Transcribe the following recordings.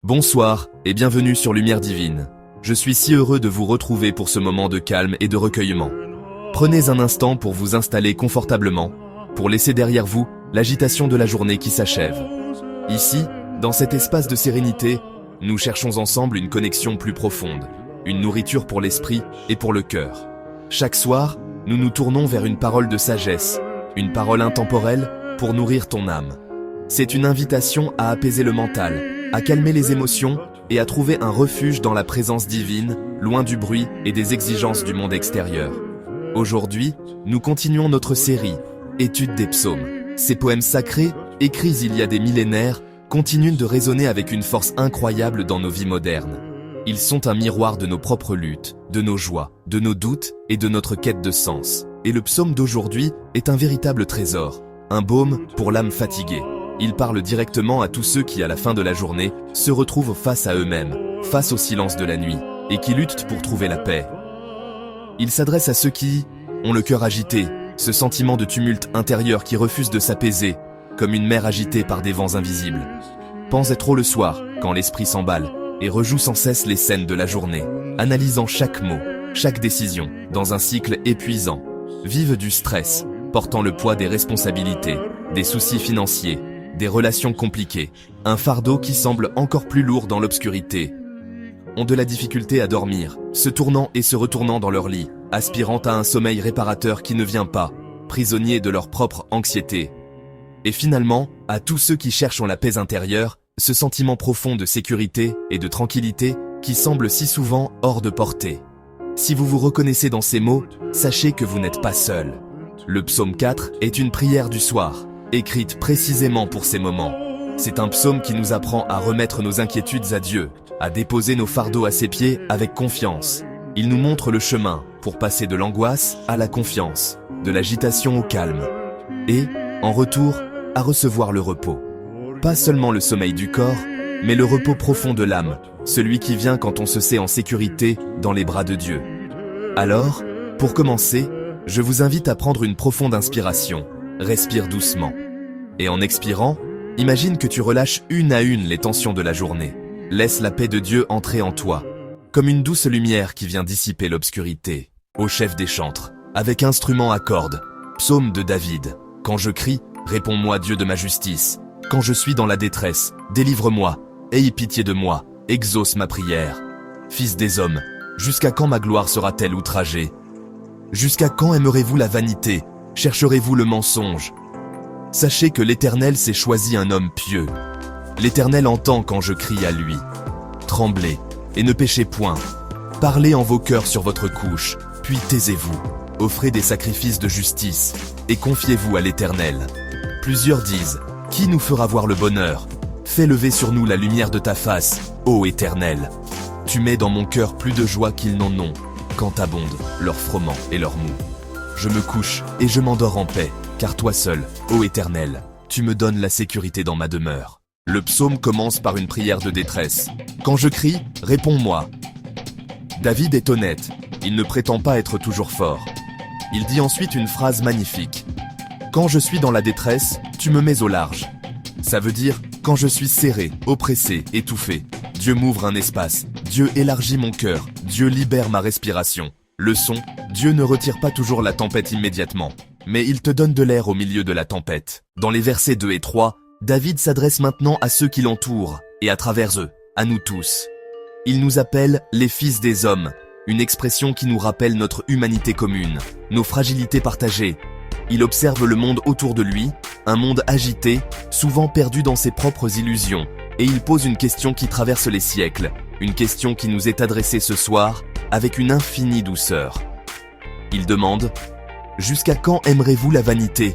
Bonsoir et bienvenue sur Lumière Divine. Je suis si heureux de vous retrouver pour ce moment de calme et de recueillement. Prenez un instant pour vous installer confortablement, pour laisser derrière vous l'agitation de la journée qui s'achève. Ici, dans cet espace de sérénité, nous cherchons ensemble une connexion plus profonde, une nourriture pour l'esprit et pour le cœur. Chaque soir, nous nous tournons vers une parole de sagesse, une parole intemporelle pour nourrir ton âme. C'est une invitation à apaiser le mental, à calmer les émotions et à trouver un refuge dans la présence divine, loin du bruit et des exigences du monde extérieur. Aujourd'hui, nous continuons notre série « Étude des psaumes ». Ces poèmes sacrés, écrits il y a des millénaires, continuent de résonner avec une force incroyable dans nos vies modernes. Ils sont un miroir de nos propres luttes, de nos joies, de nos doutes et de notre quête de sens. Et le psaume d'aujourd'hui est un véritable trésor, un baume pour l'âme fatiguée. Il parle directement à tous ceux qui, à la fin de la journée, se retrouvent face à eux-mêmes, face au silence de la nuit, et qui luttent pour trouver la paix. Il s'adresse à ceux qui ont le cœur agité, ce sentiment de tumulte intérieur qui refuse de s'apaiser, comme une mer agitée par des vents invisibles. Pensez trop le soir, quand l'esprit s'emballe, et rejoue sans cesse les scènes de la journée, analysant chaque mot, chaque décision, dans un cycle épuisant. Vive du stress, portant le poids des responsabilités, des soucis financiers, des relations compliquées, un fardeau qui semble encore plus lourd dans l'obscurité. Ont de la difficulté à dormir, se tournant et se retournant dans leur lit, aspirant à un sommeil réparateur qui ne vient pas, prisonniers de leur propre anxiété. Et finalement, à tous ceux qui cherchent la paix intérieure, ce sentiment profond de sécurité et de tranquillité qui semble si souvent hors de portée. Si vous vous reconnaissez dans ces mots, sachez que vous n'êtes pas seul. Le psaume 4 est une prière du soir, écrite précisément pour ces moments. C'est un psaume qui nous apprend à remettre nos inquiétudes à Dieu, à déposer nos fardeaux à ses pieds avec confiance. Il nous montre le chemin pour passer de l'angoisse à la confiance, de l'agitation au calme, et, en retour, à recevoir le repos. Pas seulement le sommeil du corps, mais le repos profond de l'âme, celui qui vient quand on se sait en sécurité dans les bras de Dieu. Alors, pour commencer, je vous invite à prendre une profonde inspiration. Respire doucement. Et en expirant, imagine que tu relâches une à une les tensions de la journée. Laisse la paix de Dieu entrer en toi, comme une douce lumière qui vient dissiper l'obscurité. Au chef des chantres, avec instrument à cordes, psaume de David. Quand je crie, réponds-moi Dieu de ma justice. Quand je suis dans la détresse, délivre-moi, aie pitié de moi, exauce ma prière. Fils des hommes, jusqu'à quand ma gloire sera-t-elle outragée? Jusqu'à quand aimerez-vous la vanité? Chercherez-vous le mensonge? Sachez que l'Éternel s'est choisi un homme pieux. L'Éternel entend quand je crie à lui. Tremblez, et ne péchez point. Parlez en vos cœurs sur votre couche, puis taisez-vous. Offrez des sacrifices de justice, et confiez-vous à l'Éternel. Plusieurs disent, qui nous fera voir le bonheur? Fais lever sur nous la lumière de ta face, ô Éternel. Tu mets dans mon cœur plus de joie qu'ils n'en ont, quand abondent leur froment et leur mou. Je me couche et je m'endors en paix, car toi seul, ô Éternel, tu me donnes la sécurité dans ma demeure. Le psaume commence par une prière de détresse. Quand je crie, réponds-moi. David est honnête, il ne prétend pas être toujours fort. Il dit ensuite une phrase magnifique. Quand je suis dans la détresse, tu me mets au large. Ça veut dire, quand je suis serré, oppressé, étouffé, Dieu m'ouvre un espace, Dieu élargit mon cœur, Dieu libère ma respiration. Leçon, Dieu ne retire pas toujours la tempête immédiatement, mais il te donne de l'air au milieu de la tempête. Dans les versets 2 et 3, David s'adresse maintenant à ceux qui l'entourent, et à travers eux, à nous tous. Il nous appelle les fils des hommes, une expression qui nous rappelle notre humanité commune, nos fragilités partagées. Il observe le monde autour de lui, un monde agité, souvent perdu dans ses propres illusions, et il pose une question qui traverse les siècles, une question qui nous est adressée ce soir, avec une infinie douceur. Il demande « Jusqu'à quand aimerez-vous la vanité ?»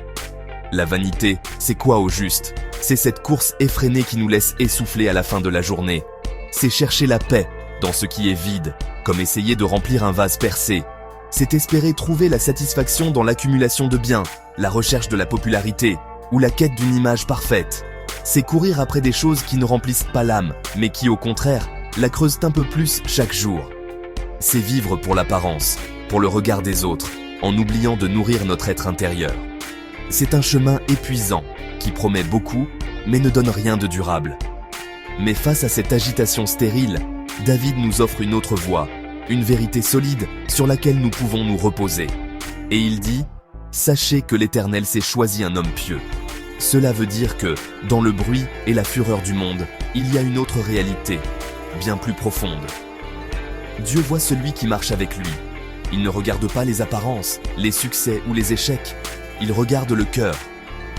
La vanité, c'est quoi au juste? C'est cette course effrénée qui nous laisse essouffler à la fin de la journée. C'est chercher la paix dans ce qui est vide, comme essayer de remplir un vase percé. C'est espérer trouver la satisfaction dans l'accumulation de biens, la recherche de la popularité ou la quête d'une image parfaite. C'est courir après des choses qui ne remplissent pas l'âme, mais qui au contraire, la creusent un peu plus chaque jour. C'est vivre pour l'apparence, pour le regard des autres, en oubliant de nourrir notre être intérieur. C'est un chemin épuisant, qui promet beaucoup, mais ne donne rien de durable. Mais face à cette agitation stérile, David nous offre une autre voie, une vérité solide sur laquelle nous pouvons nous reposer. Et il dit « Sachez que l'Éternel s'est choisi un homme pieux ». Cela veut dire que, dans le bruit et la fureur du monde, il y a une autre réalité, bien plus profonde. Dieu voit celui qui marche avec lui. Il ne regarde pas les apparences, les succès ou les échecs. Il regarde le cœur.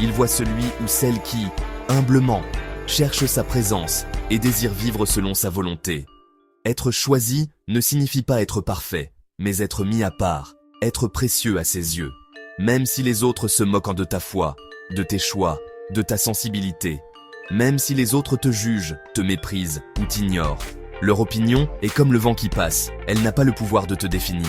Il voit celui ou celle qui, humblement, cherche sa présence et désire vivre selon sa volonté. Être choisi ne signifie pas être parfait, mais être mis à part, être précieux à ses yeux. Même si les autres se moquent de ta foi, de tes choix, de ta sensibilité. Même si les autres te jugent, te méprisent ou t'ignorent. Leur opinion est comme le vent qui passe, elle n'a pas le pouvoir de te définir.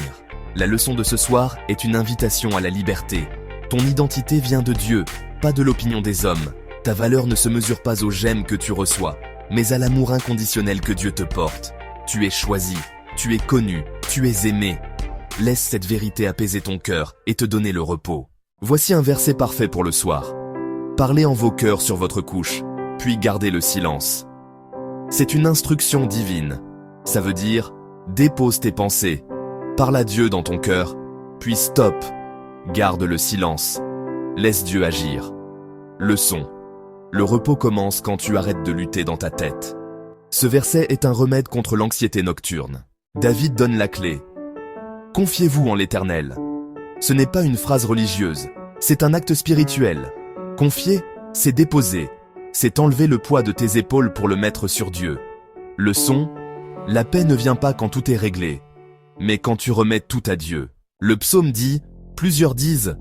La leçon de ce soir est une invitation à la liberté. Ton identité vient de Dieu, pas de l'opinion des hommes. Ta valeur ne se mesure pas aux j'aime que tu reçois, mais à l'amour inconditionnel que Dieu te porte. Tu es choisi, tu es connu, tu es aimé. Laisse cette vérité apaiser ton cœur et te donner le repos. Voici un verset parfait pour le soir. Parlez en vos cœurs sur votre couche, puis gardez le silence. C'est une instruction divine. Ça veut dire, dépose tes pensées, parle à Dieu dans ton cœur, puis stop, garde le silence, laisse Dieu agir. Leçon. Le repos commence quand tu arrêtes de lutter dans ta tête. Ce verset est un remède contre l'anxiété nocturne. David donne la clé. Confiez-vous en l'Éternel. Ce n'est pas une phrase religieuse, c'est un acte spirituel. Confier, c'est déposer, c'est enlever le poids de tes épaules pour le mettre sur Dieu. Leçon, la paix ne vient pas quand tout est réglé, mais quand tu remets tout à Dieu. Le psaume dit, plusieurs disent,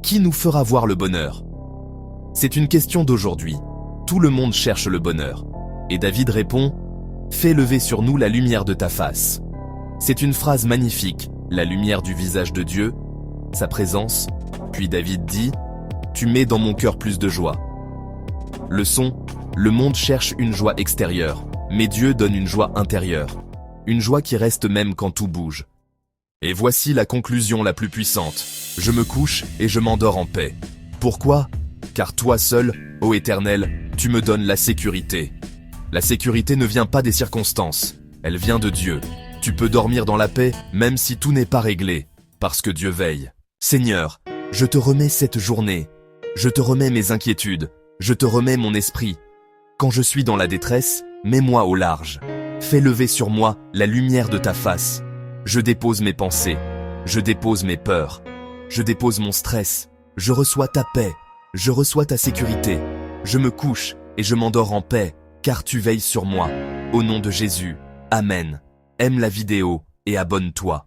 qui nous fera voir le bonheur? C'est une question d'aujourd'hui. Tout le monde cherche le bonheur. Et David répond, fais lever sur nous la lumière de ta face. C'est une phrase magnifique, la lumière du visage de Dieu, sa présence. Puis David dit, tu mets dans mon cœur plus de joie. Leçon, le monde cherche une joie extérieure, mais Dieu donne une joie intérieure. Une joie qui reste même quand tout bouge. Et voici la conclusion la plus puissante. Je me couche et je m'endors en paix. Pourquoi? Car toi seul, ô Éternel, tu me donnes la sécurité. La sécurité ne vient pas des circonstances, elle vient de Dieu. Tu peux dormir dans la paix, même si tout n'est pas réglé, parce que Dieu veille. Seigneur, je te remets cette journée. Je te remets mes inquiétudes. Je te remets mon esprit. Quand je suis dans la détresse, mets-moi au large. Fais lever sur moi la lumière de ta face. Je dépose mes pensées. Je dépose mes peurs. Je dépose mon stress. Je reçois ta paix. Je reçois ta sécurité. Je me couche et je m'endors en paix, car tu veilles sur moi. Au nom de Jésus. Amen. Aime la vidéo et abonne-toi.